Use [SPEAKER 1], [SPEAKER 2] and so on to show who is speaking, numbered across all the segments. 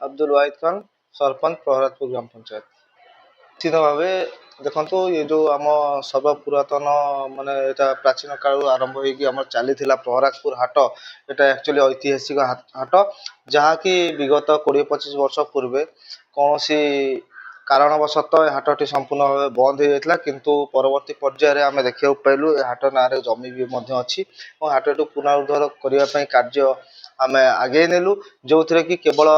[SPEAKER 1] अब्दुल वाहिद खान सरपंच प्रहरादपुर ग्राम पंचायत। निश्चित भावे देखो ये जो आम सर्व पुरातन माने एटा प्राचीन काल आरंभ होगी आम चली प्रहरादपुर हाट एटा एक्चुअली ऐतिहासिक हाट जहाँकि विगत 20-25 वर्ष पूर्वे कौन सी कारणवशतः ए हाटटी संपूर्ण भाव बंद हो जाता किंतु परवर्ती पर्यायर आम देखा पाइलु ए हाट ना जमी भी अच्छी और हाटटी पुनरुद्धार करने कार्य आम आगे नेलु जो थे कि केवल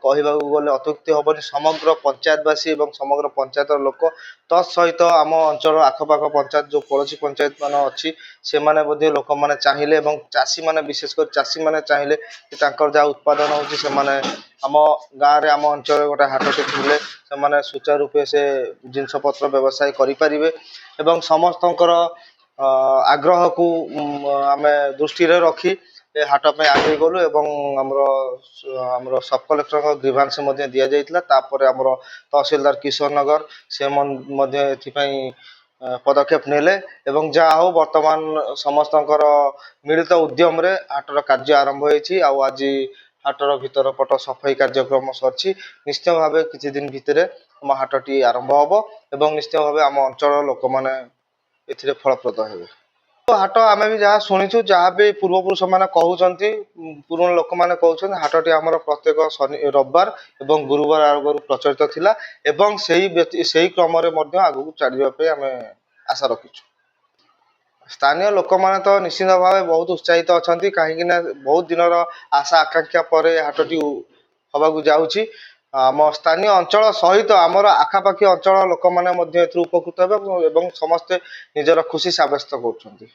[SPEAKER 1] कहवा गले अत्युक्ति हेनी समग्र पंचायतवासी और समग्र पंचायत लोक तत्सहित आम अंचल आखपाख पंचायत जो पड़ोशी पंचायत मान अच्छी से लोक मैंने चाहिए चाषी मैंने विशेषकर चाषी मैंने चाहिए कि जहाँ उत्पादन होने आम गाँव आम अंचल गोटे हाटटी खुले से सुचारू रूपे से जिनपतर व्यवसाय करें एवं समस्त आग्रह को आम दृष्टि रखी ए हाट पे आगे गलु एवं आमर सब कलेक्टर ग्रीभांस दि जाता आमर तहसीलदार किशोर नगर से पदक्षेप नेले एवं जहा हो वर्तमान समस्त मिलित उद्यम रे हाटर कार्य आरंभ होती आज हाटर भीतर पट सफाई कार्यक्रम सरी निश्चय भाव किसी दिन भितर आम हाटटी आरंभ हम एवं निश्चय भाव आम अंचल लोक मैंने ए फलप्रद हे। तो हाट आम भी जहाँ शुणुचु जहाँ भी पूर्वपुरुष मैंने कहते पुराना लोक मैंने कहते हाटटी आमर प्रत्येक रविवार एवं गुरुवार आगु प्रचलित थिला एवं से क्रम आगू चढ़ापी आम आशा रखीचु। स्थानीय लोक मैंने तो निश्चित भाव बहुत उत्साहित अच्छा कहीं बहुत दिन आशा आकांक्षा पर हाटटी हवाक जाऊँगी आम स्थानीय अंचल सहित आमर आखापाखी अंचल लोक मैंने उपकृत हे समस्ते निजर खुशी सब्यस्त कर।